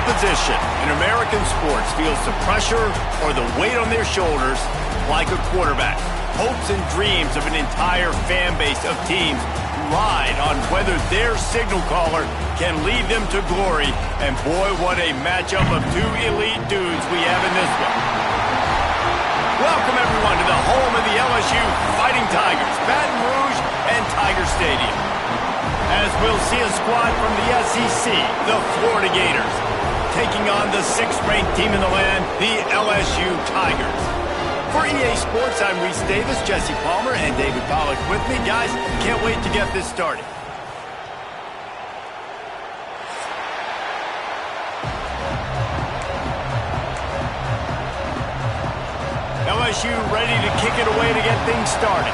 position in American sports feels the pressure or the weight on their shoulders like a quarterback. Hopes and dreams of an entire fan base of teams ride on whether their signal caller can lead them to glory. And boy, what a matchup of two elite dudes we have in this one. Welcome, everyone, to the home of the LSU Fighting Tigers, Baton Rouge and Tiger Stadium. As we'll see a squad from the SEC, the Florida Gators, taking on the 6th-ranked team in the land, the LSU Tigers. For EA Sports, I'm Reese Davis, Jesse Palmer, and David Pollack with me. Guys, can't wait to get this started. LSU ready to kick it away to get things started.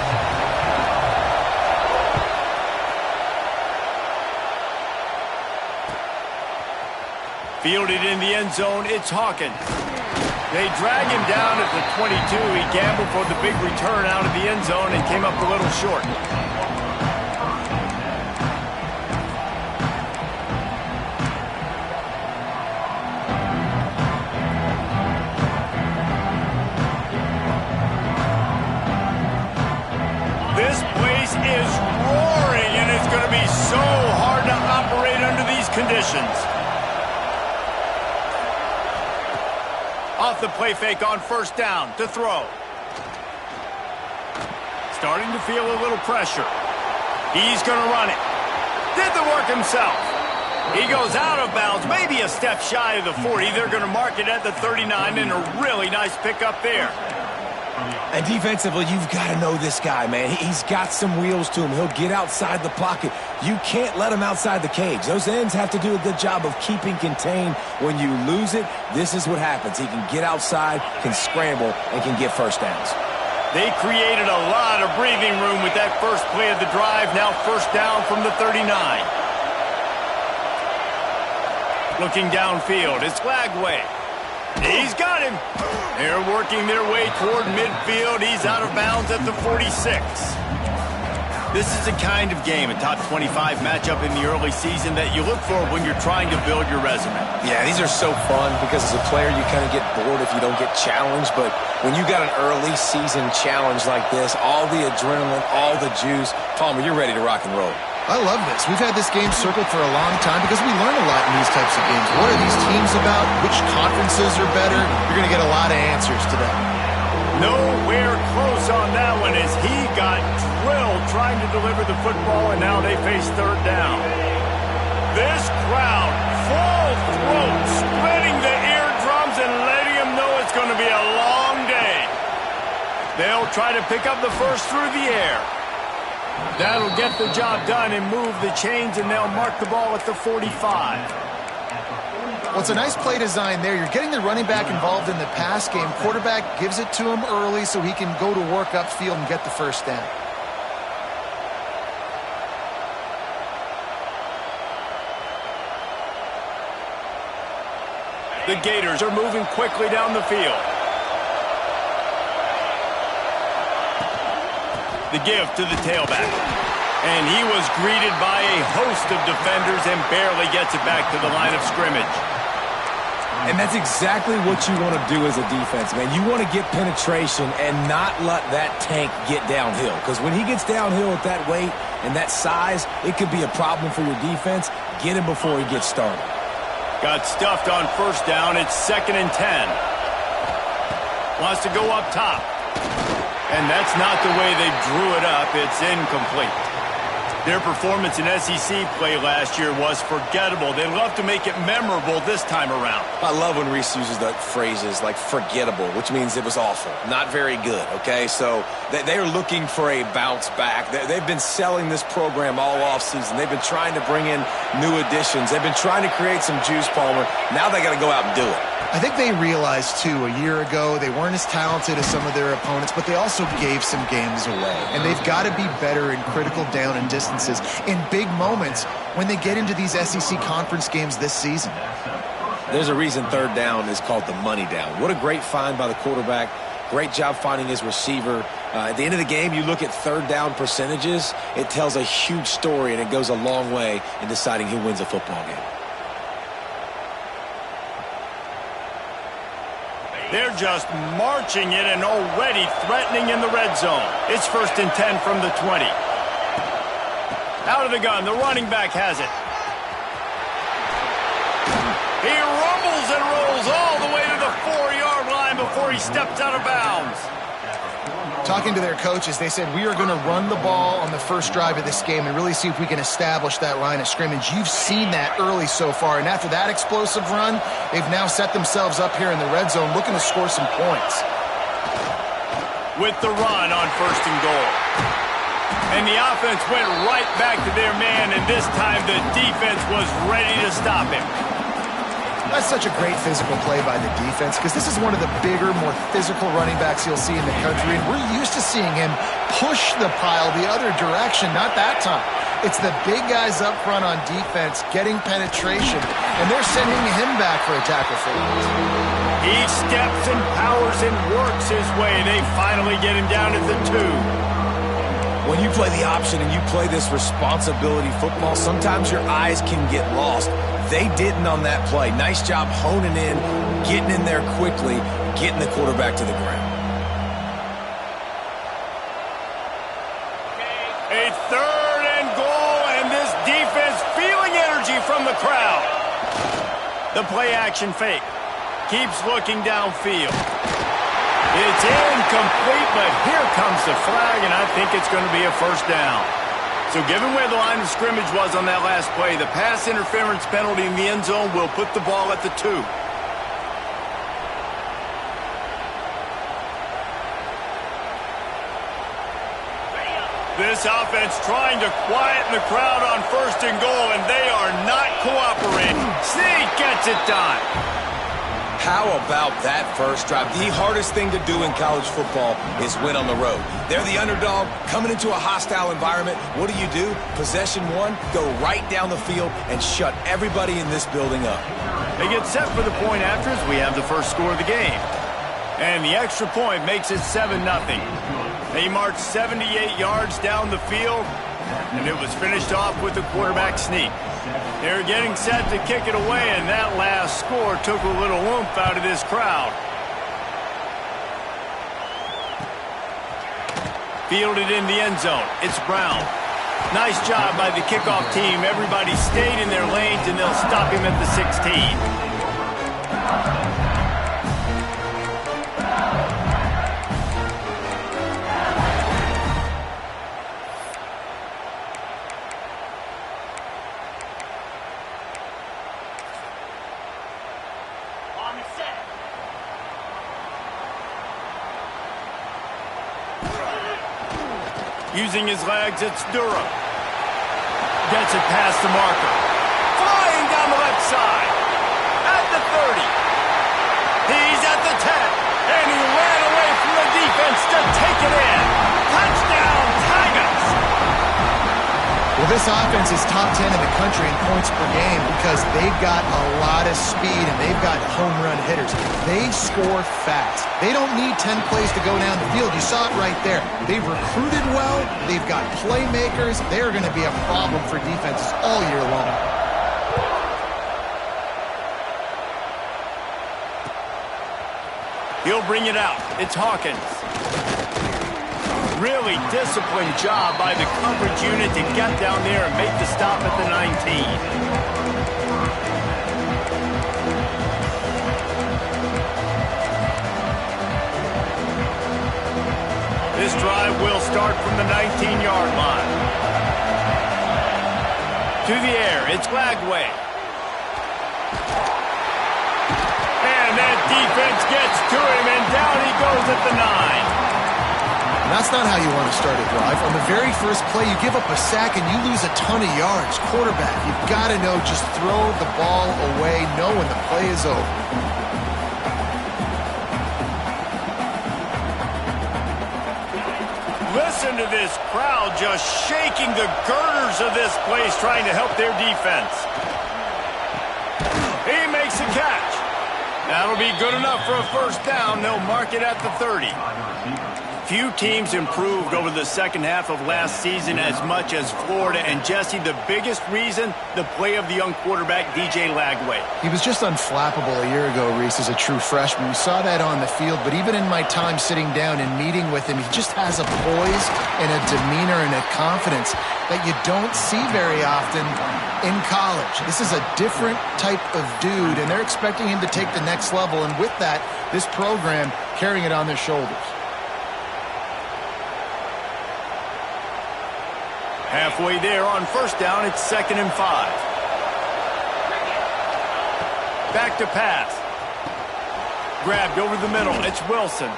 Fielded in the end zone, it's Hawkins. They drag him down at the 22. He gambled for the big return out of the end zone and came up a little short. This place is roaring, and it's going to be so hard to operate under these conditions. Off the play fake on first down to throw. Starting to feel a little pressure. He's going to run it. Did the work himself. He goes out of bounds, maybe a step shy of the 40. They're going to mark it at the 39, and a really nice pickup there. And defensively, you've got to know this guy, man. He's got some wheels to him. He'll get outside the pocket. You can't let him outside the cage. Those ends have to do a good job of keeping contained. When you lose it, this is what happens. He can get outside, can scramble, and can get first downs. They created a lot of breathing room with that first play of the drive. Now first down from the 39. Looking downfield, it's Lagway. He's got him. They're working their way toward midfield. He's out of bounds at the 46. This is the kind of game, a top 25 matchup in the early season, that you look for when you're trying to build your resume. Yeah, these are so fun because as a player you kind of get bored if you don't get challenged. But when you got an early season challenge like this, all the adrenaline, all the juice, Palmer, you're ready to rock and roll. I love this. We've had this game circled for a long time because we learn a lot in these types of games. What are these teams about? Which conferences are better? You're going to get a lot of answers today. Nowhere close on that one as he got drilled trying to deliver the football, and now they face third down. This crowd, full throat, splitting the eardrums and letting them know it's going to be a long day. They'll try to pick up the first through the air. That'll get the job done and move the chains, and they'll mark the ball at the 45. Well, it's a nice play design there. You're getting the running back involved in the pass game. Quarterback gives it to him early so he can go to work upfield and get the first down. The Gators are moving quickly down the field. The give to the tailback. And he was greeted by a host of defenders and barely gets it back to the line of scrimmage. And that's exactly what you want to do as a defense, man. You want to get penetration and not let that tank get downhill. Because when he gets downhill at that weight and that size, it could be a problem for your defense. Get him before he gets started. Got stuffed on first down. It's 2nd and 10. Wants to go up top. And that's not the way they drew it up. It's incomplete. Their performance in SEC play last year was forgettable. They love to make it memorable this time around. I love when Reese uses the phrases like forgettable, which means it was awful, not very good, okay? So they are looking for a bounce back. They've been selling this program all offseason. They've been trying to bring in new additions. They've been trying to create some juice, Palmer. Now they got to go out and do it. I think they realized, too, a year ago they weren't as talented as some of their opponents, but they also gave some games away. And they've got to be better in critical down and distances in big moments when they get into these SEC conference games this season. There's a reason third down is called the money down. What a great find by the quarterback. Great job finding his receiver. At the end of the game, you look at third down percentages. It tells a huge story, and it goes a long way in deciding who wins a football game. They're just marching it and already threatening in the red zone. It's 1st and 10 from the 20. Out of the gun, the running back has it. He rumbles and rolls all the way to the 4-yard line before he steps out of bounds. Talking to their coaches, they said, we are going to run the ball on the first drive of this game and really see if we can establish that line of scrimmage. You've seen that early so far, and after that explosive run, they've now set themselves up here in the red zone looking to score some points. With the run on 1st and goal. And the offense went right back to their man, and this time the defense was ready to stop him. That's such a great physical play by the defense because this is one of the bigger, more physical running backs you'll see in the country, and we're used to seeing him push the pile the other direction, not that time. It's the big guys up front on defense getting penetration, and they're sending him back for a tackle for loss. He steps and powers and works his way. They finally get him down at the 2. When you play the option and you play this responsibility football, sometimes your eyes can get lost. They didn't on that play. Nice job honing in, getting in there quickly, getting the quarterback to the ground. A 3rd and goal, and this defense feeling energy from the crowd. The play action fake. Keeps looking downfield. It's incomplete, but here comes the flag, and I think it's going to be a 1st down. So given where the line of scrimmage was on that last play, the pass interference penalty in the end zone will put the ball at the 2. This offense trying to quieten the crowd on 1st and goal, and they are not cooperating. Sneak gets it done. How about that first drive? The hardest thing to do in college football is win on the road. They're the underdog coming into a hostile environment. What do? Possession 1, go right down the field and shut everybody in this building up. They get set for the point after as we have the first score of the game. And the extra point makes it 7-0. They marched 78 yards down the field, and it was finished off with a quarterback sneak. They were getting set to kick it away, and that last score took a little oomph out of this crowd. Fielded in the end zone. It's Brown. Nice job by the kickoff team. Everybody stayed in their lanes, and they'll stop him at the 16. Using his legs, it's Durham. Gets it past the marker. Flying down the left side. At the 30. He's at the 10. And he ran away from the defense to take it in. Touchdown, Tigers! Well, this offense is top 10 in the country in points per game because they've got a lot of speed and they've got home run hitters. They score fast. They don't need 10 plays to go down the field. You saw it right there. They've recruited well. They've got playmakers. They're going to be a problem for defenses all year long. He'll bring it out. It's Hawkins. Really disciplined job by the coverage unit to get down there and make the stop at the 19. This drive will start from the 19-yard line. To the air, it's Lagway. And that defense gets to him, and down he goes at the 9. And that's not how you want to start a drive. On the very first play, you give up a sack and you lose a ton of yards. Quarterback, you've got to know, just throw the ball away, know when the play is over. Listen to this crowd just shaking the girders of this place, trying to help their defense. He makes a catch. That'll be good enough for a 1st down. They'll mark it at the 30. Few teams improved over the second half of last season as much as Florida. And, Jesse, the biggest reason, the play of the young quarterback, DJ Lagway. He was just unflappable a year ago, Reese, as a true freshman. We saw that on the field, but even in my time sitting down and meeting with him, he just has a poise and a demeanor and a confidence that you don't see very often in college. This is a different type of dude, and they're expecting him to take the next level. And with that, this program carrying it on their shoulders. Halfway there on first down, it's 2nd and 5. Back to pass. Grabbed over the middle. It's Wilson.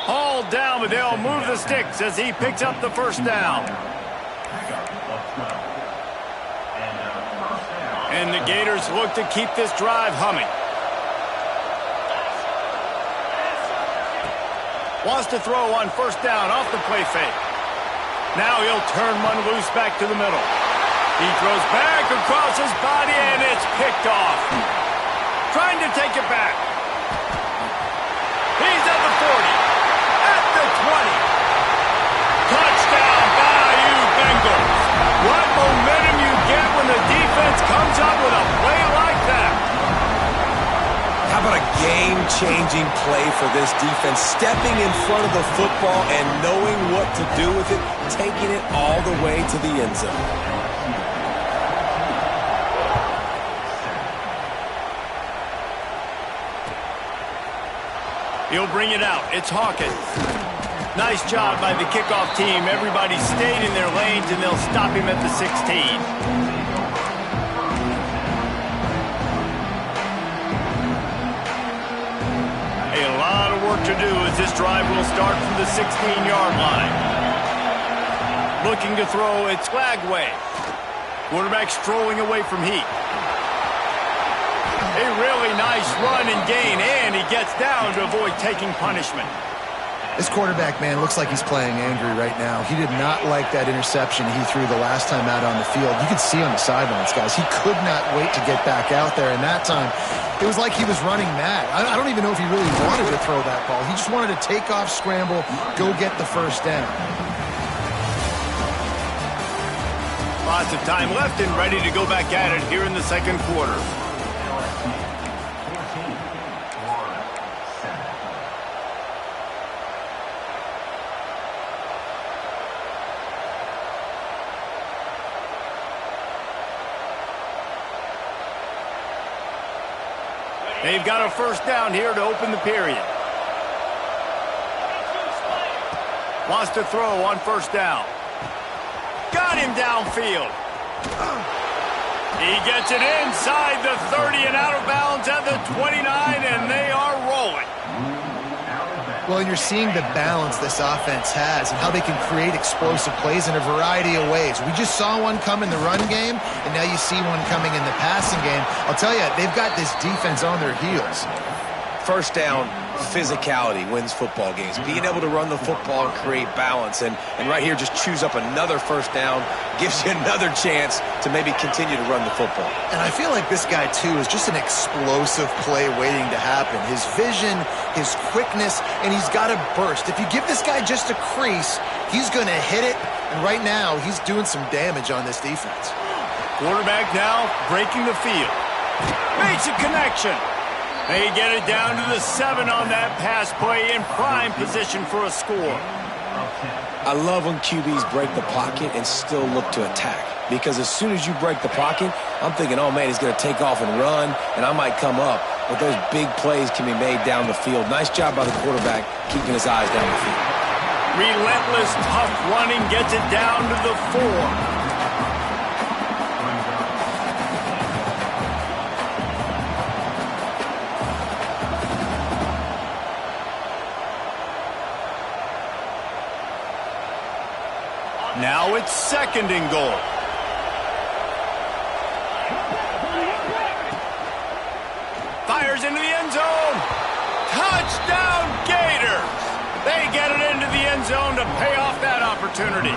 Hauled down, but they'll move the sticks as he picks up the first down. And the Gators look to keep this drive humming. Wants to throw on first down off the play fake. Now he'll turn one loose back to the middle. He throws back across his body, and it's picked off. Trying to take it back. He's at the 40. At the 20. Touchdown, Bayou Bengals. What momentum you get when the defense comes up with a play like that. How about a game-changing play for this defense? Stepping in front of the football and knowing what to do with it, taking it all the way to the end zone. He'll bring it out. It's Hawkins. Nice job by the kickoff team. Everybody stayed in their lanes, and they'll stop him at the 16. A lot of work to do as this drive will start from the 16-yard line. Looking to throw, it's Lagway. Quarterback strolling away from heat. A really nice run and gain, and he gets down to avoid taking punishment. This quarterback, man, looks like he's playing angry right now. He did not like that interception he threw the last time out on the field. You could see on the sidelines, guys. He could not wait to get back out there, and that time it was like he was running mad. I don't even know if he really wanted to throw that ball. He just wanted to take off, scramble, go get the first down. Lots of time left and ready to go back at it here in the second quarter. They've got a first down here to open the period. Wants to throw on first down. Got him downfield. He gets it inside the 30 and out of bounds at the 29, and they are rolling. Well, and you're seeing the balance this offense has and how they can create explosive plays in a variety of ways. We just saw one come in the run game, and now you see one coming in the passing game. I'll tell you, they've got this defense on their heels. First down, physicality wins football games. Being able to run the football and create balance. And right here, just choose up another first down, gives you another chance to maybe continue to run the football. And I feel like this guy, too, is just an explosive play waiting to happen. His vision, his quickness, and he's got a burst. If you give this guy just a crease, he's going to hit it. And right now, he's doing some damage on this defense. Quarterback now breaking the field. Makes a connection. They get it down to the 7 on that pass play in prime position for a score. I love when QBs break the pocket and still look to attack. Because as soon as you break the pocket, I'm thinking, oh, man, he's going to take off and run, and I might come up. But those big plays can be made down the field. Nice job by the quarterback keeping his eyes down the field. Relentless, tough running gets it down to the 4. Now it's 2nd and goal. Fires into the end zone. Touchdown, Gators. They get it into the end zone to pay off that opportunity.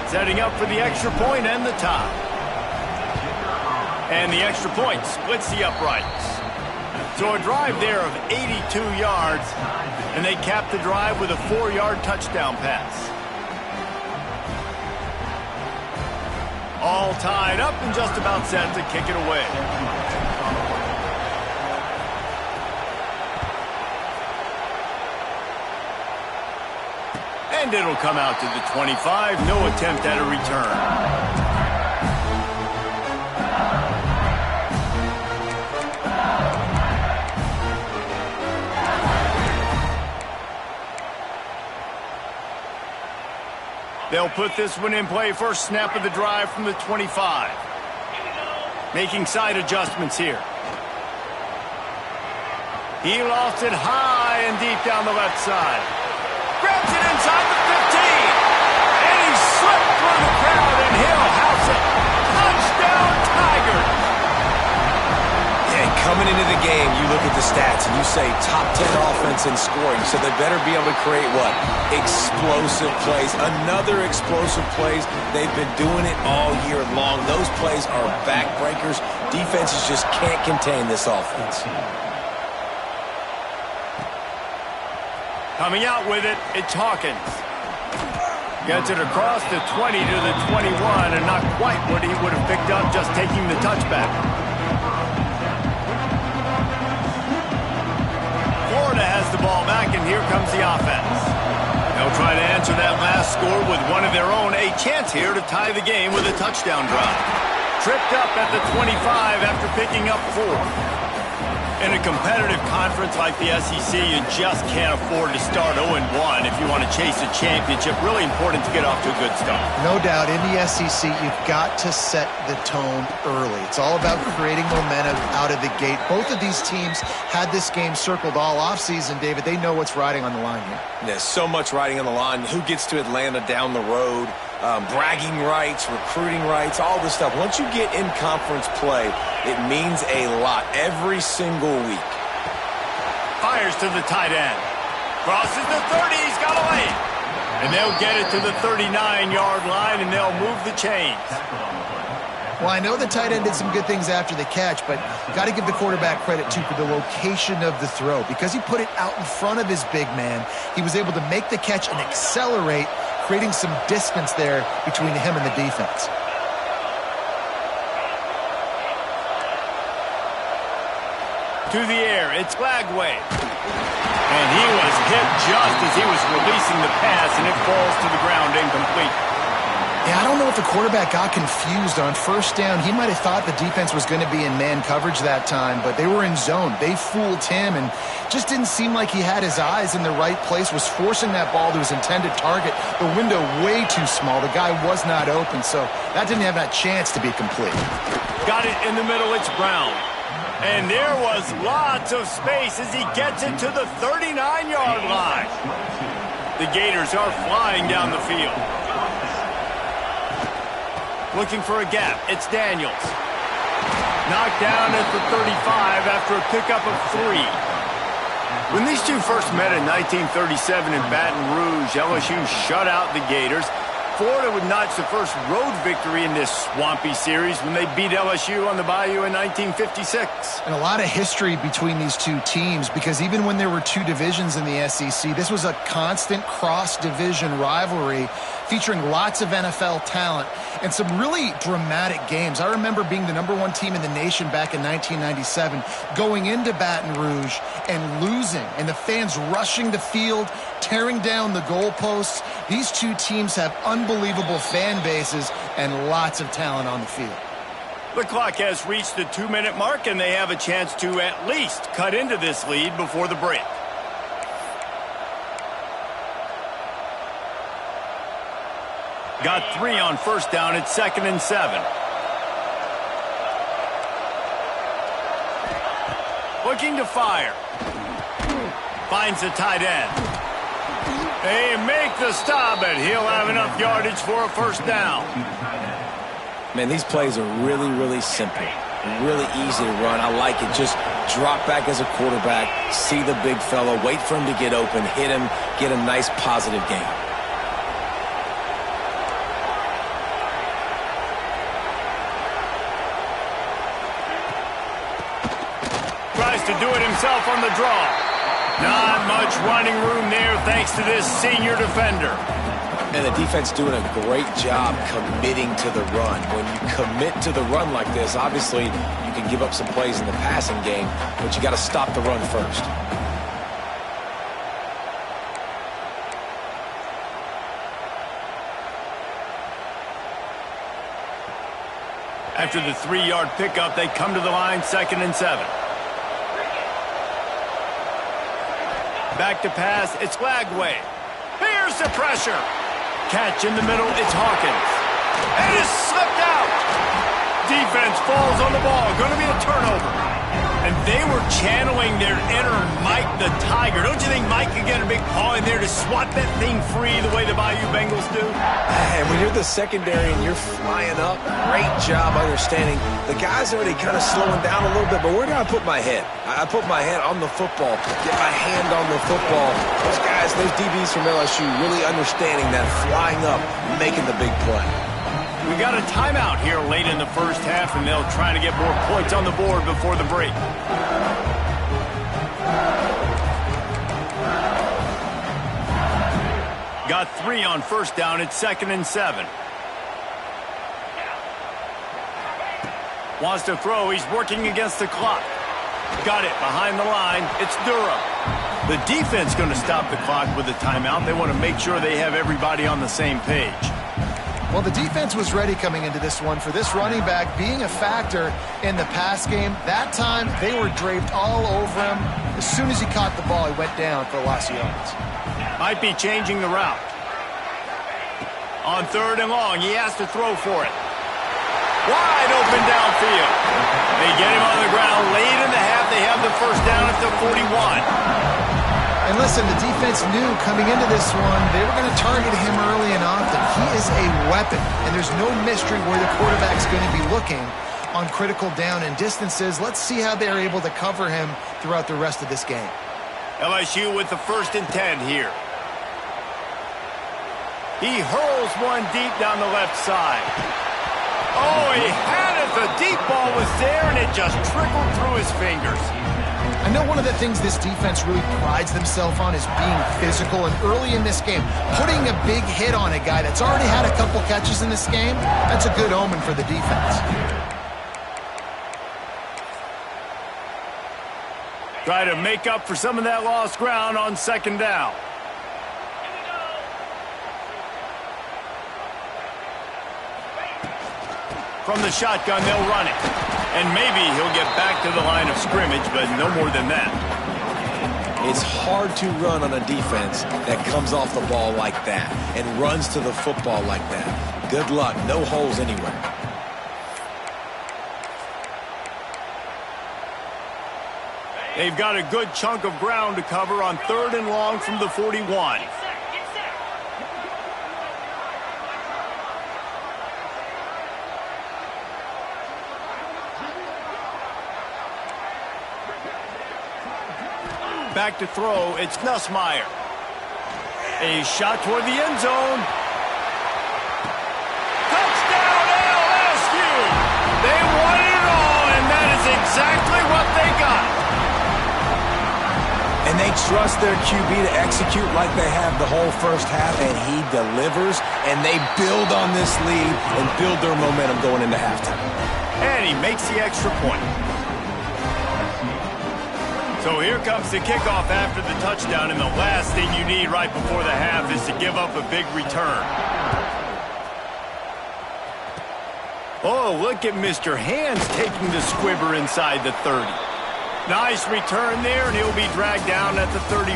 Setting up for the extra point and the tie. And the extra point splits the uprights. So a drive there of 82 yards, and they capped the drive with a 4-yard touchdown pass. All tied up and just about set to kick it away. And it'll come out to the 25. No attempt at a return. They'll put this one in play. First snap of the drive from the 25. Making side adjustments here. He lost it high and deep down the left side. Grabs it inside the 15. And he slipped through the crowd, and he'll house it. Touchdown, Tigers. And coming into the game, you look at the stats and you say top 10 offense in scoring, so they better be able to create what? Explosive plays. Another explosive plays. They've been doing it all year long. Those plays are backbreakers. Defenses just can't contain this offense. Coming out with it, it's Hawkins. Gets it across the 20 to the 21, and not quite what he would have picked up just taking the touchback. Florida has the ball back, and here comes the offense. They'll try to answer that last score with one of their own. A chance here to tie the game with a touchdown drive. Tripped up at the 25 after picking up 4. In a competitive conference like the SEC, you just can't afford to start 0-1 if you want to chase a championship. Really important to get off to a good start. No doubt, in the SEC, you've got to set the tone early. It's all about creating momentum out of the gate. Both of these teams had this game circled all offseason, David. They know what's riding on the line here. There's so much riding on the line. Who gets to Atlanta down the road? Bragging rights, recruiting rights, all this stuff. Once you get in conference play, it means a lot every single week. Fires to the tight end. Crosses the 30. He's got away. And they'll get it to the 39-yard line, and they'll move the chains. Well, I know the tight end did some good things after the catch, but got to give the quarterback credit, too, for the location of the throw. Because he put it out in front of his big man, he was able to make the catch and accelerate, creating some distance there between him and the defense. To the air, it's Lagway. And he was hit just as he was releasing the pass, and it falls to the ground incomplete. Yeah, I don't know if the quarterback got confused on first down. He might have thought the defense was going to be in man coverage that time, but they were in zone. They fooled him, and just didn't seem like he had his eyes in the right place, was forcing that ball to his intended target. The window way too small. The guy was not open, so that didn't have that chance to be complete. Got it in the middle. It's Brown. And there was lots of space as he gets it to the 39-yard line. The Gators are flying down the field. Looking for a gap. It's Daniels. Knocked down at the 35 after a pickup of 3. When these two first met in 1937 in Baton Rouge, LSU shut out the Gators. Florida would notch the first road victory in this swampy series when they beat LSU on the Bayou in 1956. And a lot of history between these two teams, because even when there were two divisions in the SEC, this was a constant cross-division rivalry featuring lots of NFL talent and some really dramatic games. I remember being the #1 team in the nation back in 1997, going into Baton Rouge and losing, and the fans rushing the field, tearing down the goalposts. These two teams have unbelievable fan bases and lots of talent on the field. The clock has reached the 2-minute mark, and they have a chance to at least cut into this lead before the break. Got 3 on first down. It's 2nd and 7. Looking to fire. Finds the tight end. They make the stop, and he'll have enough yardage for a first down. Man, these plays are really, really simple. Really easy to run. I like it. Just drop back as a quarterback, see the big fella, wait for him to get open, hit him, get a nice positive gain. to do it himself on the draw. Not much running room there thanks to this senior defender. And the defense doing a great job committing to the run. When you commit to the run like this, obviously you can give up some plays in the passing game, but you got to stop the run first. After the 3-yard pickup, they come to the line, 2nd and 7. Back to pass, it's Lagway. Here's the pressure. Catch in the middle, it's Hawkins. And it's slipped out. Defense falls on the ball, going to be a turnover. And they were channeling their inner Mike the Tiger. Don't you think Mike could get a big paw in there to swat that thing free the way the Bayou Bengals do? And when you're the secondary and you're flying up, great job understanding. The guy's already kind of slowing down a little bit, but where do I put my head? I put my head on the football, get my hand on the football. Those guys, those DBs from LSU really understanding that flying up, making the big play. We got a timeout here late in the first half, and they'll try to get more points on the board before the break. Got 3 on first down. It's 2nd and 7. Wants to throw. He's working against the clock. Got it behind the line. It's Durham. The defense going to stop the clock with a timeout. They want to make sure they have everybody on the same page. Well, the defense was ready coming into this one for this running back being a factor in the pass game. That time, they were draped all over him. As soon as he caught the ball, he went down for a loss of yards. Might be changing the route. On 3rd and long, he has to throw for it. Wide open downfield. They get him on the ground late in the half. They have the first down at the 41. And listen, the defense knew coming into this one, they were going to target him early and often. He is a weapon, and there's no mystery where the quarterback's going to be looking on critical down and distances. Let's see how they're able to cover him throughout the rest of this game. LSU with the 1st and 10 here. He hurls one deep down the left side. Oh, he had it. The deep ball was there, and it just trickled through his fingers. I know one of the things this defense really prides themselves on is being physical, and early in this game, putting a big hit on a guy that's already had a couple catches in this game, that's a good omen for the defense. Try to make up for some of that lost ground on 2nd down. From the shotgun, they'll run it. And maybe he'll get back to the line of scrimmage, but no more than that. It's hard to run on a defense that comes off the ball like that and runs to the football like that. Good luck. No holes anywhere. They've got a good chunk of ground to cover on 3rd and long from the 41. Back to throw, it's Nussmeier. A shot toward the end zone. Touchdown LSU! They won it all, and that is exactly what they got. And they trust their QB to execute like they have the whole first half, and he delivers, and they build on this lead and build their momentum going into halftime. And he makes the extra point. So here comes the kickoff after the touchdown, and the last thing you need right before the half is to give up a big return. Oh, look at Mr. Hands taking the squibber inside the 30. Nice return there, and he'll be dragged down at the 34.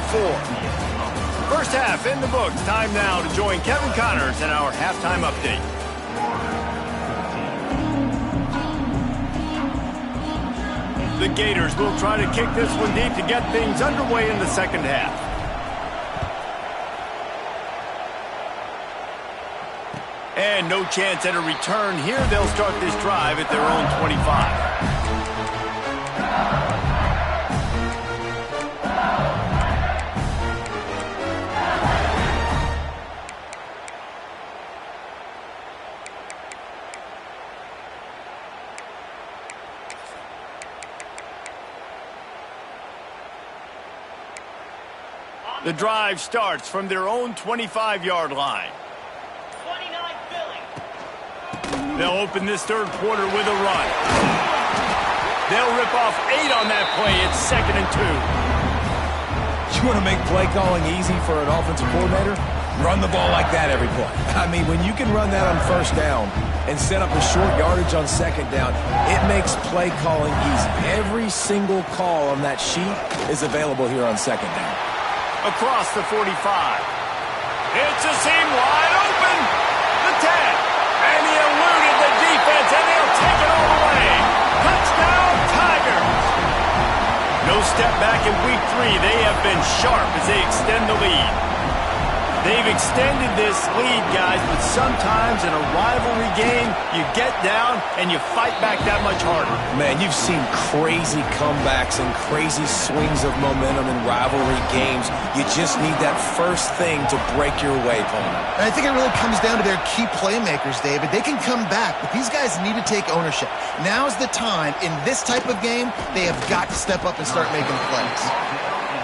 First half in the books. Time now to join Kevin Connors in our halftime update. The Gators will try to kick this one deep to get things underway in the second half. And no chance at a return here. They'll start this drive at their own 25. The drive starts from their own 25-yard line. They'll open this third quarter with a run. They'll rip off 8 on that play. It's 2nd and 2. You want to make play calling easy for an offensive coordinator? Run the ball like that every play. I mean, when you can run that on first down and set up a short yardage on second down, it makes play calling easy. Every single call on that sheet is available here on second down. Across the 45. It's a seam wide open. The 10. And he eluded the defense, and they'll take it all the way. Touchdown, Tigers. No step back in week 3. They have been sharp as they extend the lead. They've extended this lead, guys, but sometimes in a rivalry game, you get down and you fight back that much harder. Man, you've seen crazy comebacks and crazy swings of momentum in rivalry games. You just need that first thing to break your way, Paul. And I think it really comes down to their key playmakers, David. They can come back, but these guys need to take ownership. Now's the time. In this type of game, they have got to step up and start making plays.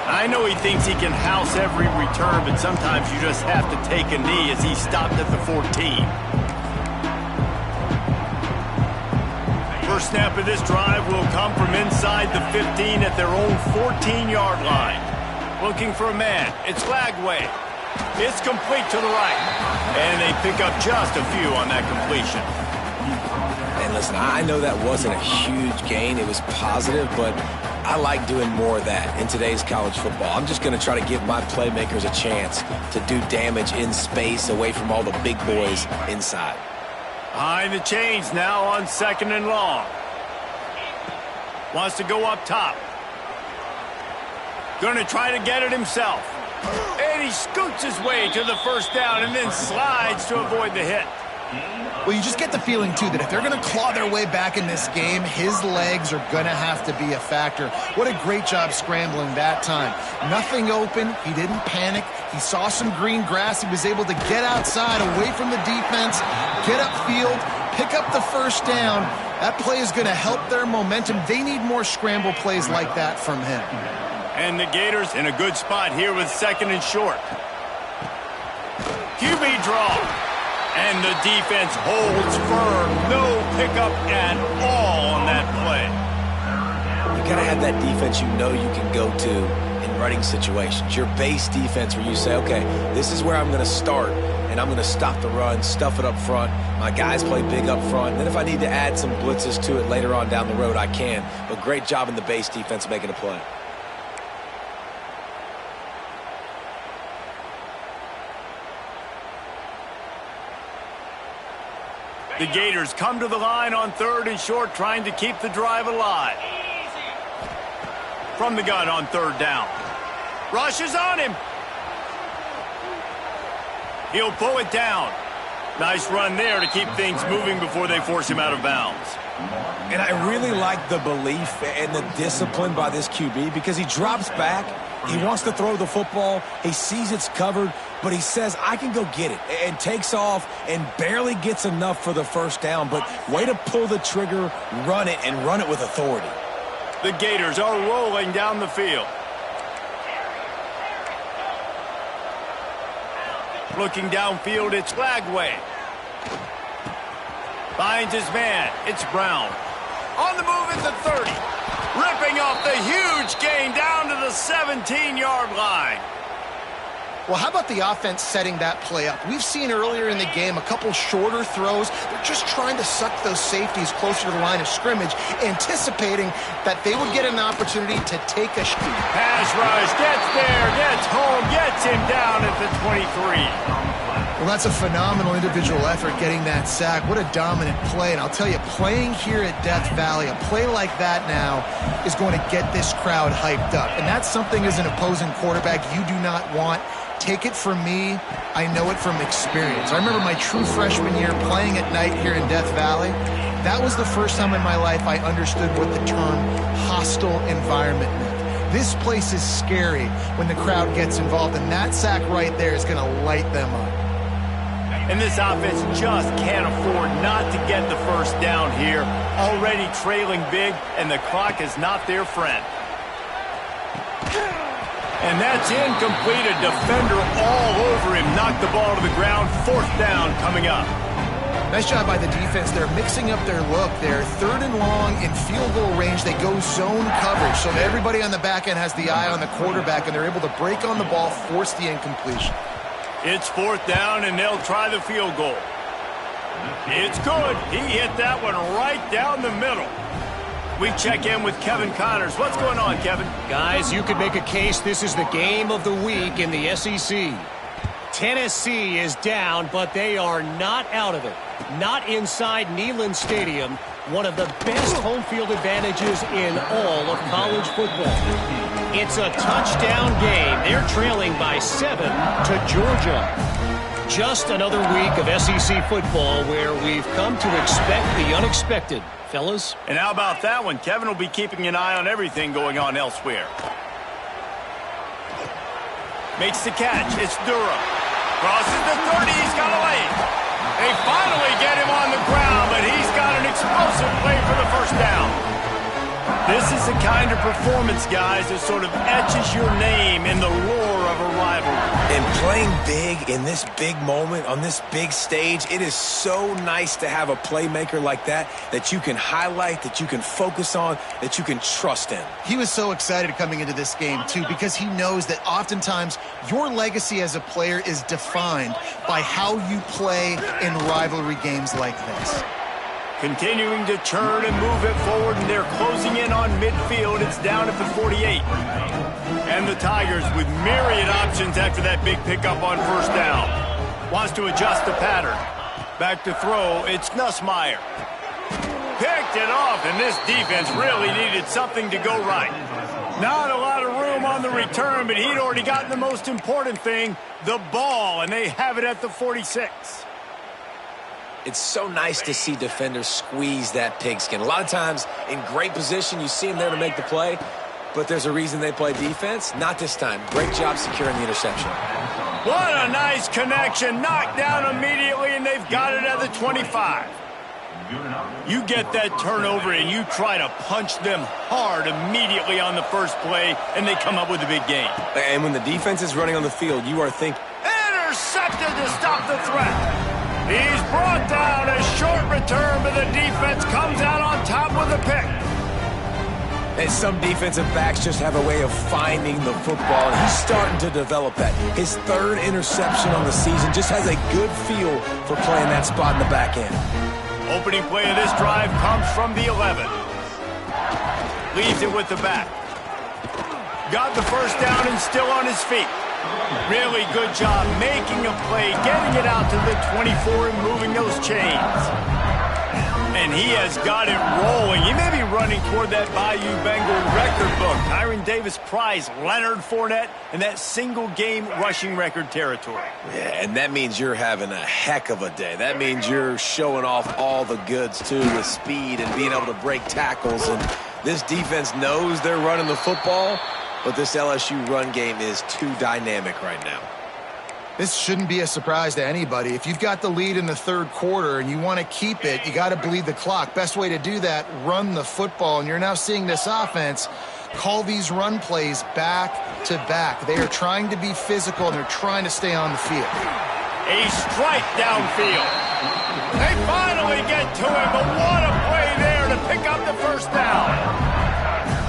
I know he thinks he can house every return, but sometimes you just have to take a knee as he stopped at the 14. First snap of this drive will come from inside the 15 at their own 14-yard line. Looking for a man. It's Lagway. It's complete to the right. And they pick up just a few on that completion. And listen, I know that wasn't a huge gain. It was positive, but I like doing more of that in today's college football. I'm just going to try to give my playmakers a chance to do damage in space away from all the big boys inside. Behind the chains now on 2nd and long. Wants to go up top. Going to try to get it himself. And he scoots his way to the first down and then slides to avoid the hit. Well, you just get the feeling, too, that if they're going to claw their way back in this game, his legs are going to have to be a factor. What a great job scrambling that time. Nothing open. He didn't panic. He saw some green grass. He was able to get outside, away from the defense, get upfield, pick up the first down. That play is going to help their momentum. They need more scramble plays like that from him. And the Gators in a good spot here with 2nd and short. QB draw. And the defense holds firm. No pickup at all on that play. You got to have that defense you know you can go to in running situations. Your base defense where you say, okay, this is where I'm going to start, and I'm going to stop the run, stuff it up front. My guys play big up front. And then if I need to add some blitzes to it later on down the road, I can. But great job in the base defense making a play. The Gators come to the line on 3rd and short, trying to keep the drive alive. From the gun on 3rd down. Rushes on him. He'll pull it down. Nice run there to keep things moving before they force him out of bounds. And I really like the belief and the discipline by this QB because he drops back. He wants to throw the football. He sees it's covered, but he says, I can go get it, and takes off and barely gets enough for the first down. But way to pull the trigger, run it, and run it with authority. The Gators are rolling down the field. Looking downfield, it's Lagway. Finds his man. It's Brown. On the move at the 30. Ripping off the huge gain down to the 17-yard line. Well, how about the offense setting that play up? We've seen earlier in the game a couple shorter throws. They're just trying to suck those safeties closer to the line of scrimmage, anticipating that they would get an opportunity to take a shot. Pass rush, gets there, gets home, gets him down at the 23. Well, that's a phenomenal individual effort getting that sack. What a dominant play. And I'll tell you, playing here at Death Valley, a play like that now is going to get this crowd hyped up. And that's something as an opposing quarterback you do not want. Take it from me, I know it from experience. I remember my true freshman year playing at night here in Death Valley. That was the first time in my life I understood what the term hostile environment meant. This place is scary when the crowd gets involved, and that sack right there is going to light them up. And this offense just can't afford not to get the first down here. Already trailing big, and the clock is not their friend. And that's incomplete. A defender all over him. Knocked the ball to the ground. 4th down coming up. Nice job by the defense. They're mixing up their look. They're 3rd and long in field goal range. They go zone coverage. So everybody on the back end has the eye on the quarterback, and they're able to break on the ball, force the incompletion. It's 4th down, and they'll try the field goal. It's good. He hit that one right down the middle. We check in with Kevin Connors. What's going on, Kevin? Guys, you could make a case this is the game of the week in the SEC. Tennessee is down, but they are not out of it. Not inside Neyland Stadium, one of the best home field advantages in all of college football. It's a touchdown game. They're trailing by 7 to Georgia. Just another week of SEC football where we've come to expect the unexpected. Fellas. And how about that one? Kevin will be keeping an eye on everything going on elsewhere. Makes the catch. It's Durham. Crosses the 30. He's got a lane. They finally get him on the ground, but he's got an explosive play for the 1st down. This is the kind of performance, guys, that sort of etches your name in the roar of a rivalry. And playing big in this big moment, on this big stage, it is so nice to have a playmaker like that you can highlight, that you can focus on, that you can trust in. He was so excited coming into this game, too, because he knows that oftentimes your legacy as a player is defined by how you play in rivalry games like this. Continuing to turn and move it forward, and they're closing in on midfield. It's down at the 48. And the Tigers with myriad options after that big pickup on 1st down. Wants to adjust the pattern. Back to throw, it's Nussmeier. Picked it off, and this defense really needed something to go right. Not a lot of room on the return, but he'd already gotten the most important thing, the ball, and they have it at the 46. It's so nice to see defenders squeeze that pigskin. A lot of times, in great position, you see them there to make the play, but there's a reason they play defense. Not this time. Great job securing the interception. What a nice connection. Knocked down immediately, and they've got it at the 25. You get that turnover, and you try to punch them hard immediately on the first play, and they come up with a big gain. And when the defense is running on the field, you are thinking, intercepted to stop the threat. He's brought down. A short return, but the defense comes out on top with a pick. And some defensive backs just have a way of finding the football, and he's starting to develop that. His 3rd interception on the season, just has a good feel for playing that spot in the back end. Opening play of this drive comes from the 11. Leaves it with the back. Got the 1st down and still on his feet. Really good job making a play, getting it out to the 24 and moving those chains. And he has got it rolling. He may be running toward that Bayou Bengal record book. Tyron Davis Prize, Leonard Fournette, and that single-game rushing record territory. Yeah, and that means you're having a heck of a day. That means you're showing off all the goods, too, with speed and being able to break tackles. And this defense knows they're running the football, but this LSU run game is too dynamic right now. This shouldn't be a surprise to anybody. If you've got the lead in the 3rd quarter and you want to keep it, you got to bleed the clock. Best way to do that, run the football. And you're now seeing this offense call these run plays back to back. They are trying to be physical, and they're trying to stay on the field. A strike downfield. They finally get to him, but what a play there to pick up the 1st down.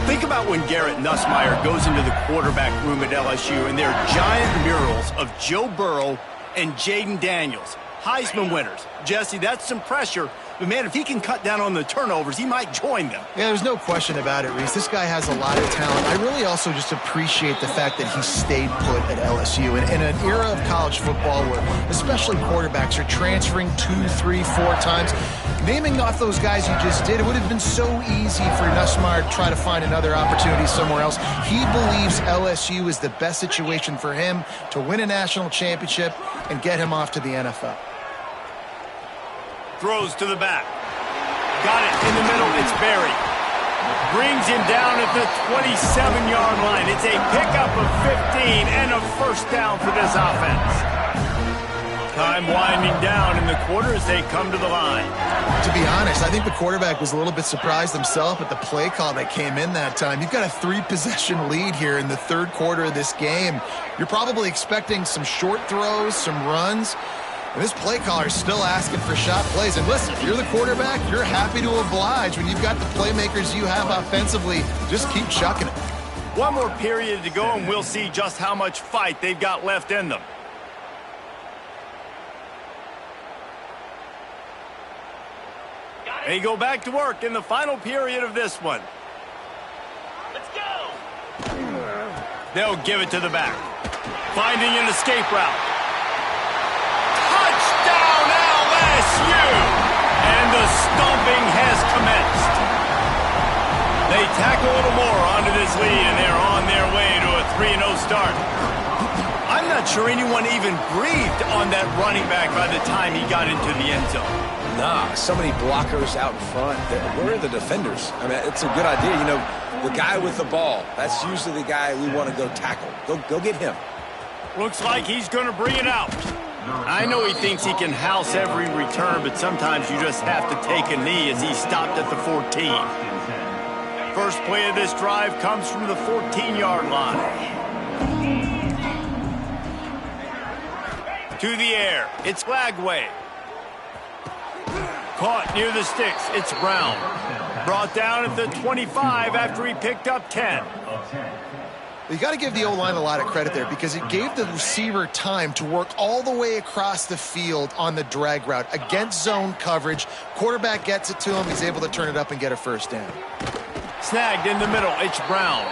Think about when Garrett Nussmeier goes into the quarterback room at LSU, and there are giant murals of Joe Burrow and Jaden Daniels, Heisman winners. Jesse, that's some pressure. But, man, if he can cut down on the turnovers, he might join them. Yeah, there's no question about it, Reese. This guy has a lot of talent. I really also just appreciate the fact that he stayed put at LSU. And in an era of college football where especially quarterbacks are transferring 2, 3, 4 times, naming off those guys you just did, it would have been so easy for Nussmeier to try to find another opportunity somewhere else. He believes LSU is the best situation for him to win a national championship and get him off to the NFL. Throws to the back. Got it in the middle. It's Berry. Brings him down at the 27-yard line. It's a pickup of 15 and a 1st down for this offense. Time winding down in the quarter as they come to the line. To be honest, I think the quarterback was a little bit surprised himself at the play call that came in that time. You've got a 3-possession lead here in the third quarter of this game. You're probably expecting some short throws, some runs. And this play caller is still asking for shot plays. And listen, if you're the quarterback, you're happy to oblige. When you've got the playmakers you have offensively, just keep chucking it. One more period to go, and we'll see just how much fight they've got left in them. They go back to work in the final period of this one. Let's go! They'll give it to the back. Finding an escape route. Touchdown, LSU! And the stomping has commenced. They tack a little more onto this lead, and they're on their way to a 3-0 start. I'm not sure anyone even breathed on that running back by the time he got into the end zone. Nah, so many blockers out in front. Where are the defenders? I mean, it's a good idea. You know, the guy with the ball, that's usually the guy we want to go tackle. Go get him. Looks like he's going to bring it out. I know he thinks he can house every return, but sometimes you just have to take a knee as he stopped at the 14. First play of this drive comes from the 14-yard line. To the air, it's Lagway. Caught near the sticks, it's Brown. Brought down at the 25 after he picked up 10. You got to give the O-line a lot of credit there because it gave the receiver time to work all the way across the field on the drag route against zone coverage. Quarterback gets it to him. He's able to turn it up and get a first down. Snagged in the middle, it's Brown.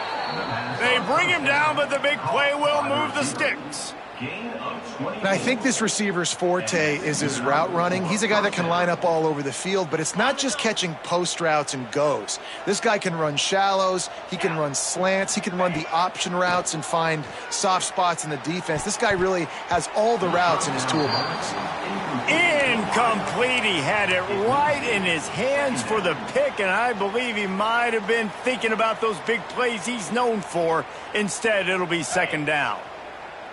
They bring him down, but the big play will move the sticks. And I think this receiver's forte is his route running. He's a guy that can line up all over the field, but it's not just catching post routes and goes. This guy can run shallows, he can run slants, he can run the option routes and find soft spots in the defense. This guy really has all the routes in his toolbox. Incomplete. He had it right in his hands for the pick, and I believe he might have been thinking about those big plays he's known for. Instead, it'll be second down.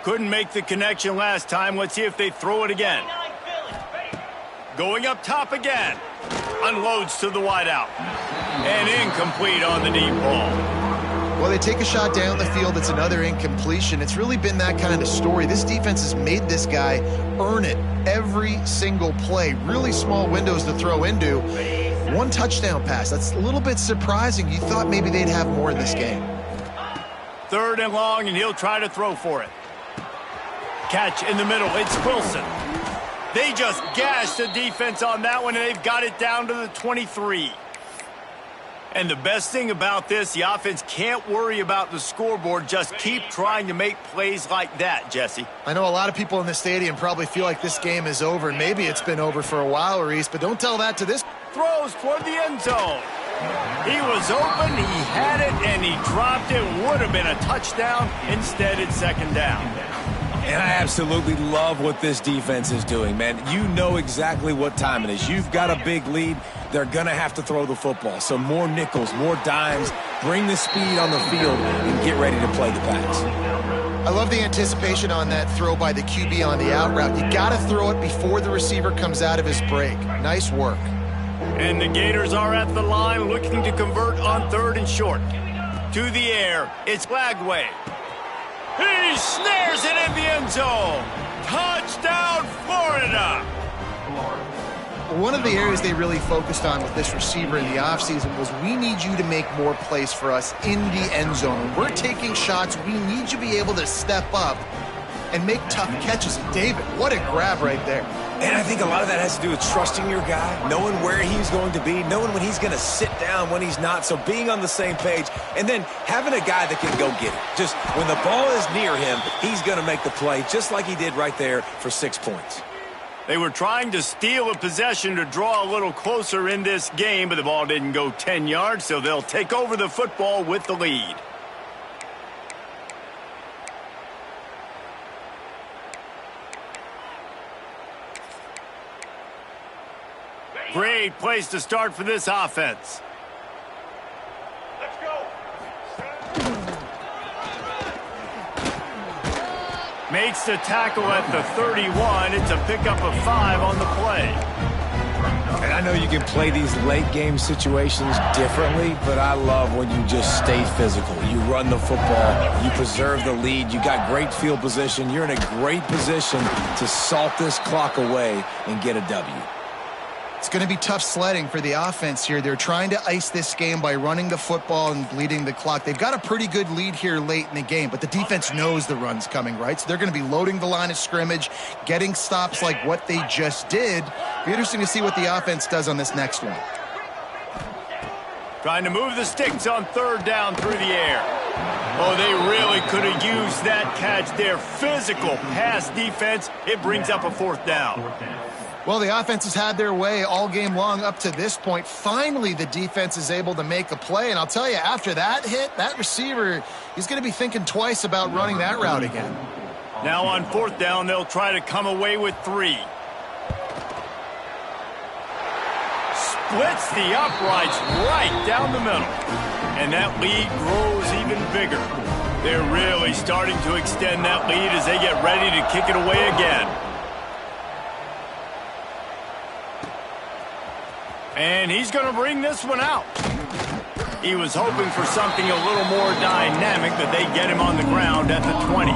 Couldn't make the connection last time. Let's see if they throw it again. Going up top again. Unloads to the wideout. And incomplete on the deep ball. Well, they take a shot down the field. It's another incompletion. It's really been that kind of story. This defense has made this guy earn it every single play. Really small windows to throw into. One touchdown pass. That's a little bit surprising. You thought maybe they'd have more in this game. Third and long, and he'll try to throw for it. Catch in the middle, it's Wilson. They just gashed the defense on that one, and they've got it down to the 23. And the best thing about this, the offense can't worry about the scoreboard. Just keep trying to make plays like that, Jesse. I know a lot of people in the stadium probably feel like this game is over, and maybe it's been over for a while, Reese, but don't tell that to this. Throws toward the end zone. He was open, he had it, and he dropped it. Would have been a touchdown. Instead, it's second down. And I absolutely love what this defense is doing, man. You know exactly what time it is. You've got a big lead. They're going to have to throw the football. So more nickels, more dimes, bring the speed on the field, and get ready to play the pass. I love the anticipation on that throw by the QB on the out route. You got to throw it before the receiver comes out of his break. Nice work. And the Gators are at the line looking to convert on third and short. To the air, it's Lagway. He snares it in the end zone. Touchdown, Florida. One of the areas they really focused on with this receiver in the offseason was we need you to make more plays for us in the end zone. When we're taking shots, we need you to be able to step up and make tough catches. David, what a grab right there. And I think a lot of that has to do with trusting your guy, knowing where he's going to be, knowing when he's going to sit down, when he's not. So being on the same page, and then having a guy that can go get it. Just when the ball is near him, he's going to make the play, just like he did right there for 6 points. They were trying to steal a possession to draw a little closer in this game, but the ball didn't go 10 yards, so they'll take over the football with the lead. Great place to start for this offense. Let's go. Makes the tackle at the 31. It's a pickup of 5 on the play. And I know you can play these late-game situations differently, but I love when you just stay physical. You run the football, you preserve the lead, you got great field position, you're in a great position to salt this clock away and get a W. It's going to be tough sledding for the offense here. They're trying to ice this game by running the football and bleeding the clock. They've got a pretty good lead here late in the game, but the defense knows the run's coming, right? So they're going to be loading the line of scrimmage, getting stops like what they just did. Be interesting to see what the offense does on this next one. Trying to move the sticks on 3rd down through the air. Oh, they really could have used that catch there. Physical pass defense. It brings up a 4th down. Well, the offense has had their way all game long up to this point. Finally, the defense is able to make a play. And I'll tell you, after that hit, that receiver, he's going to be thinking twice about running that route again. Now on 4th down, they'll try to come away with 3. Splits the uprights right down the middle. And that lead grows even bigger. They're really starting to extend that lead as they get ready to kick it away again. And he's going to bring this one out. He was hoping for something a little more dynamic, but they get him on the ground at the 20.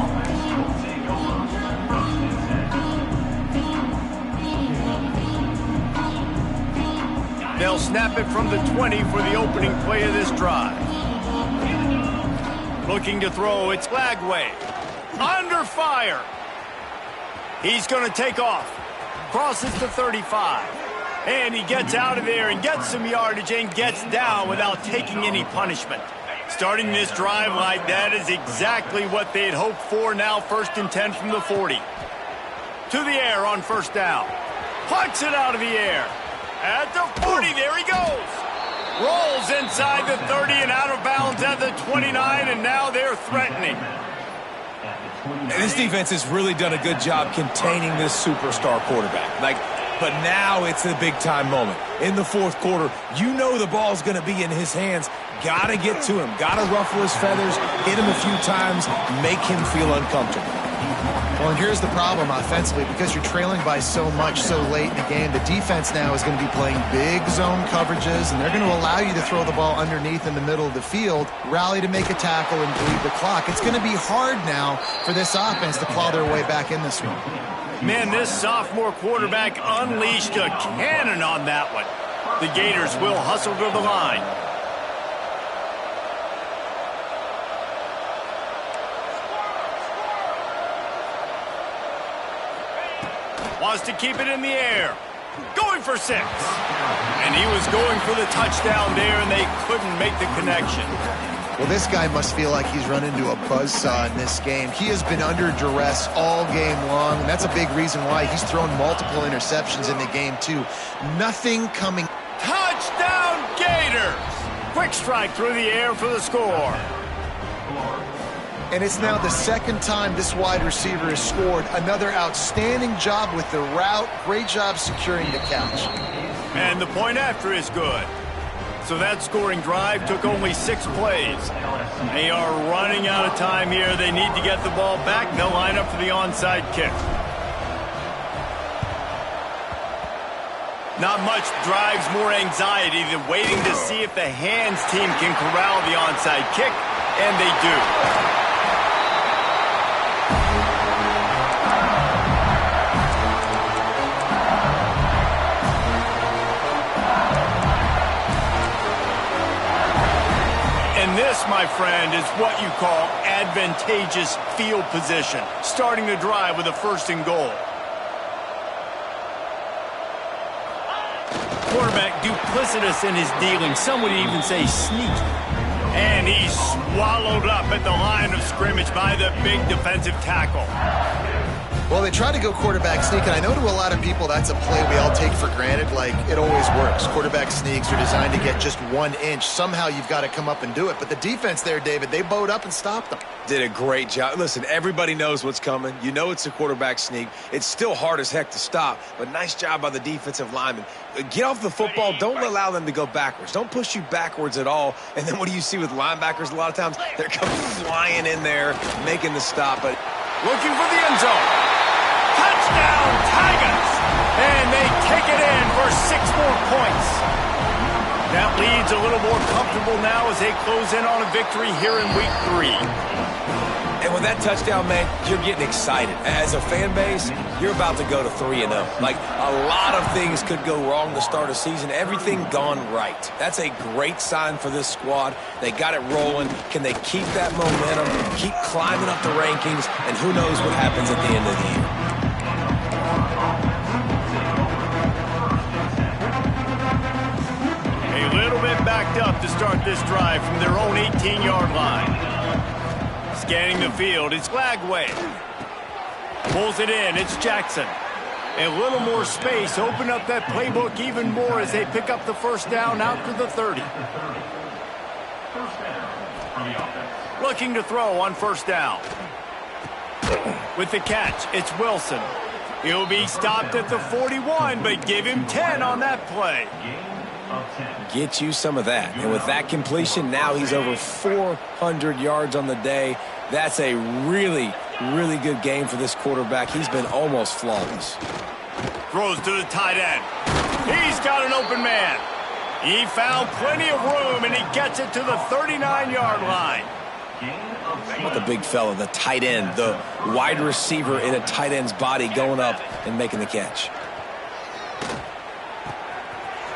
They'll snap it from the 20 for the opening play of this drive. Looking to throw, it's Flagway. Under fire. He's going to take off. Crosses the 35. And he gets out of there and gets some yardage and gets down without taking any punishment. Starting this drive like that is exactly what they'd hoped for. Now 1st and 10 from the 40. To the air on 1st down. Punts it out of the air. At the 40, there he goes. Rolls inside the 30 and out of bounds at the 29, and now they're threatening. And this defense has really done a good job containing this superstar quarterback. But now it's the big-time moment. In the 4th quarter, you know the ball's going to be in his hands. Got to get to him. Got to ruffle his feathers, hit him a few times, make him feel uncomfortable. Well, and here's the problem offensively. Because you're trailing by so much so late in the game, the defense now is going to be playing big zone coverages, and they're going to allow you to throw the ball underneath in the middle of the field, rally to make a tackle, and bleed the clock. It's going to be hard now for this offense to claw their way back in this one. Man, this sophomore quarterback unleashed a cannon on that one. The Gators will hustle to the line. Wants to keep it in the air. Going for 6. And he was going for the touchdown there, and they couldn't make the connection. Well, this guy must feel like he's run into a buzzsaw in this game. He has been under duress all game long, and that's a big reason why he's thrown multiple interceptions in the game, too. Nothing coming. Touchdown, Gators! Quick strike through the air for the score. And it's now the 2nd time this wide receiver has scored. Another outstanding job with the route. Great job securing the catch. And the point after is good. So that scoring drive took only 6 plays. They are running out of time here. They need to get the ball back. They'll line up for the onside kick. Not much drives more anxiety than waiting to see if the hands team can corral the onside kick, and they do. This, my friend, is what you call advantageous field position. Starting the drive with a 1st and goal. Quarterback duplicitous in his dealing. Some would even say sneaky. And he's swallowed up at the line of scrimmage by the big defensive tackle. Well, they try to go quarterback sneak, and I know to a lot of people that's a play we all take for granted, like it always works. Quarterback sneaks are designed to get just 1 inch. Somehow you've got to come up and do it. But the defense there, David, they bowed up and stopped them. Did a great job. Listen, everybody knows what's coming. You know it's a quarterback sneak. It's still hard as heck to stop, but nice job by the defensive lineman. Get off the football. Don't allow them to go backwards. Don't push you backwards at all. And then what do you see with linebackers a lot of times? They're coming flying in there, making the stop. But Looking for the end zone. Touchdown, Tigers! And they take it in for 6 more points. That lead's a little more comfortable now as they close in on a victory here in week 3. And with that touchdown, man, you're getting excited. As a fan base, you're about to go to 3-0. Like, a lot of things could go wrong to start a season. Everything gone right. That's a great sign for this squad. They got it rolling. Can they keep that momentum, keep climbing up the rankings, and who knows what happens at the end of the year. A little bit backed up to start this drive from their own 18-yard line. Scanning the field, it's Lagway. Pulls it in, it's Jackson. A little more space, open up that playbook even more as they pick up the first down out to the 30. Looking to throw on first down. With the catch, it's Wilson. He'll be stopped at the 41, but give him 10 on that play. Get you some of that. And with that completion, now he's over 400 yards on the day. That's a really, really good game for this quarterback. He's been almost flawless. Throws to the tight end. He's got an open man. He found plenty of room, and he gets it to the 39-yard line. How about the big fella, the tight end, the wide receiver in a tight end's body going up and making the catch.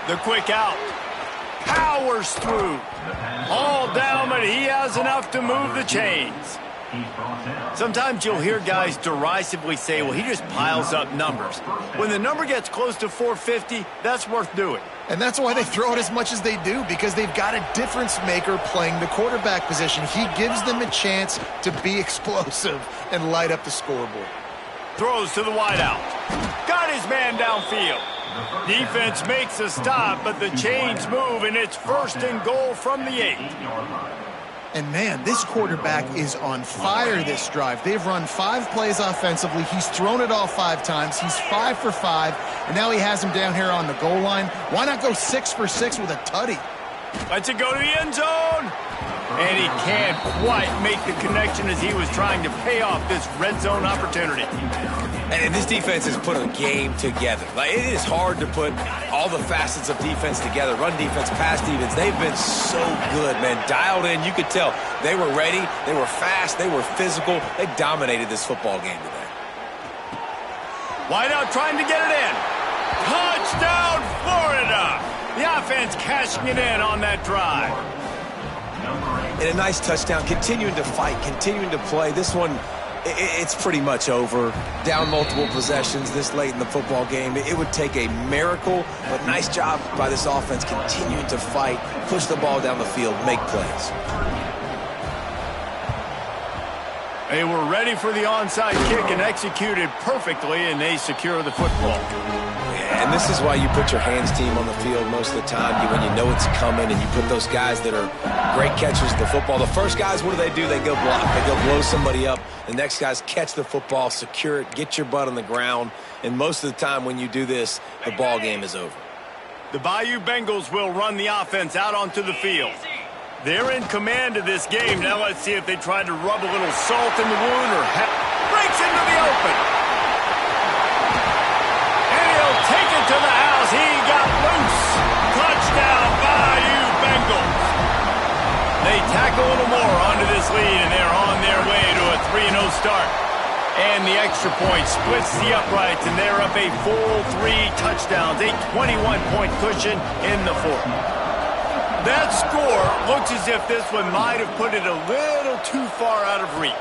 The quick out. Powers through. All down, but he has enough to move the chains. Sometimes you'll hear guys derisively say, well, he just piles up numbers. When the number gets close to 450, that's worth doing. And that's why they throw it as much as they do, because they've got a difference maker playing the quarterback position. He gives them a chance to be explosive and light up the scoreboard. Throws to the wideout. Got his man downfield. Defense makes a stop, but the chains move, and it's 1st and goal from the 8. And, man, this quarterback is on fire this drive. They've run 5 plays offensively. He's thrown it all 5 times. He's 5 for 5, and now he has him down here on the goal line. Why not go 6 for 6 with a tutty? Lets it go to the end zone. And he can't quite make the connection as he was trying to pay off this red zone opportunity. And this defense has put a game together. Like, it is hard to put all the facets of defense together. Run defense, pass defense. They've been so good, man. Dialed in. You could tell they were ready. They were fast. They were physical. They dominated this football game today. Wideout trying to get it in. Touchdown, Florida. The offense cashing it in on that drive. And a nice touchdown. Continuing to fight. Continuing to play. This one, it's pretty much over. Down multiple possessions this late in the football game. It would take a miracle, but nice job by this offense continuing to fight, push the ball down the field, make plays. They were ready for the onside kick and executed perfectly, and they secure the football. And this is why you put your hands team on the field most of the time, when you know it's coming, and you put those guys that are great catchers of the football. The first guys, what do? They go block. They go blow somebody up. The next guys catch the football, secure it, get your butt on the ground. And most of the time when you do this, the ball game is over. The Bayou Bengals will run the offense out onto the field. They're in command of this game. Now let's see if they try to rub a little salt in the wound or breaks into the open. And he'll take it to the house. He got loose. Touchdown, Bayou Bengals. They tack a little more onto this lead, and they're on their way to a 3-0 start. And the extra point splits the uprights, and they're up a full 3 touchdowns, a 21-point cushion in the 4th. That score looks as if this one might have put it a little too far out of reach.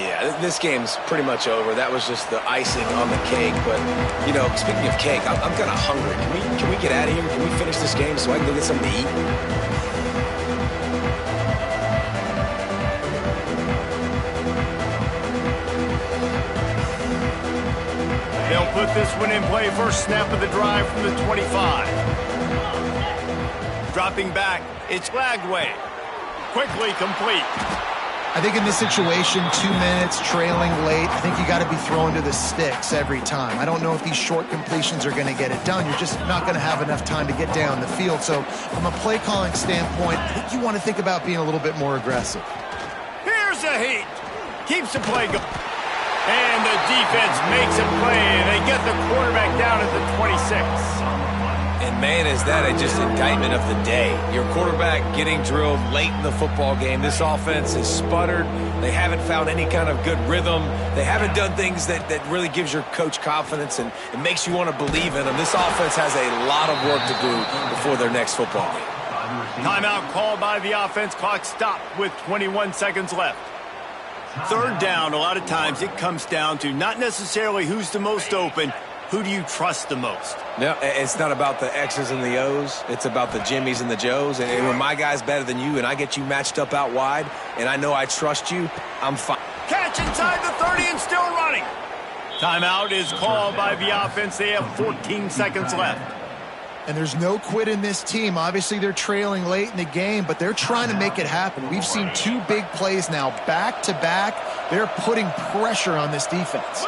Yeah, this game's pretty much over. That was just the icing on the cake. But, you know, speaking of cake, I'm kind of hungry. Can we get out of here? Can we finish this game so I can go get something to eat? They'll put this one in play. First snap of the drive from the 25. Dropping back, it's Lagway. Quickly complete. I think in this situation, 2 minutes, trailing late, I think you got to be throwing to the sticks every time. I don't know if these short completions are going to get it done. You're just not going to have enough time to get down the field. So from a play calling standpoint, I think you want to think about being a little bit more aggressive. Here's a heat. Keeps the play going. And the defense makes a play, and they get the quarterback down at the 26. And, man, is that just indictment of the day. Your quarterback getting drilled late in the football game. This offense is sputtered. They haven't found any kind of good rhythm. They haven't done things that really gives your coach confidence and it makes you want to believe in them. This offense has a lot of work to do before their next football game. Timeout called by the offense. Clock stopped with 21 seconds left. Third down, a lot of times it comes down to not necessarily who's the most open, who do you trust the most? No, it's not about the X's and the O's. It's about the Jimmies and the Joes. And when my guy's better than you and I get you matched up out wide and I know I trust you, I'm fine. Catch inside the 30 and still running. Timeout is called by the offense. They have 14 seconds left. And there's no quit in this team. Obviously, they're trailing late in the game, but they're trying to make it happen. We've seen two big plays now, back-to-back. They're putting pressure on this defense.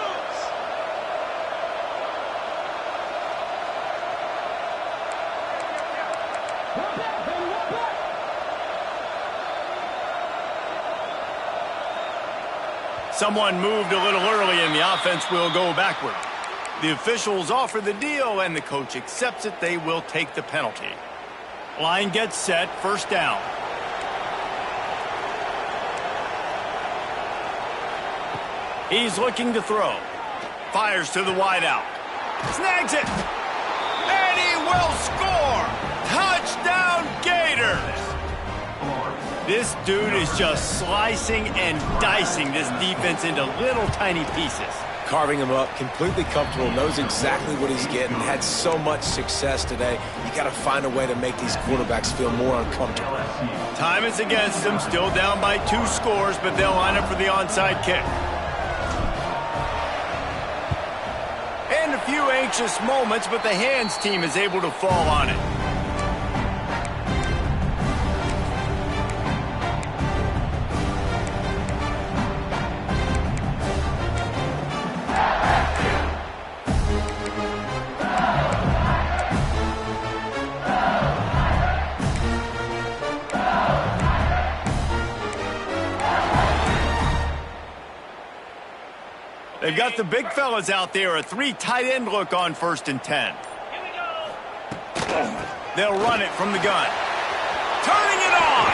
Someone moved a little early, and the offense will go backward. The officials offer the deal, and the coach accepts it. They will take the penalty. Line gets set. First down. He's looking to throw. Fires to the wideout. Snags it. And he will score. Touchdown, Gators. This dude is just slicing and dicing this defense into little tiny pieces. Carving him up, completely comfortable, knows exactly what he's getting, had so much success today. You got to find a way to make these quarterbacks feel more uncomfortable. Time is against them, still down by 2 scores, but they'll line up for the onside kick. And a few anxious moments, but the hands team is able to fall on it. They've got the big fellas out there, a 3 tight end look on 1st and 10. They'll run it from the gun. Turning it on.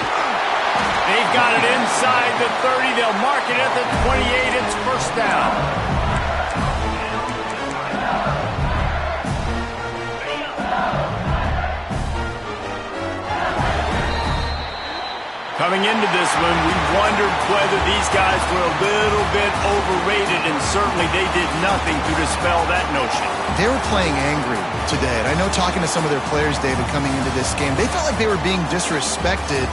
They've got it inside the 30. They'll mark it at the 28. It's first down. Coming into this one, we wondered whether these guys were a little bit overrated, and certainly they did nothing to dispel that notion. They were playing angry today. And I know talking to some of their players, David, coming into this game, they felt like they were being disrespected.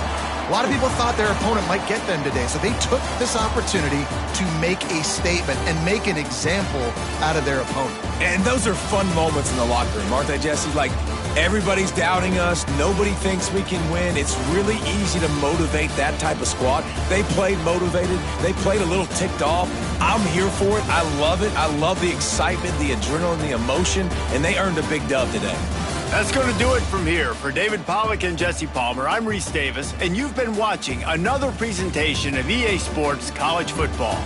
A lot of people thought their opponent might get them today, so they took this opportunity to make a statement and make an example out of their opponent. And those are fun moments in the locker room, aren't they, Jesse? Like, everybody's doubting us. Nobody thinks we can win. It's really easy to motivate that type of squad. They played motivated. They played a little ticked off. I'm here for it. I love it. I love the excitement, the adrenaline, the emotion, and they earned a big dub today. That's going to do it from here. For David Pollack and Jesse Palmer, I'm Reese Davis, and you've been watching another presentation of EA Sports College Football.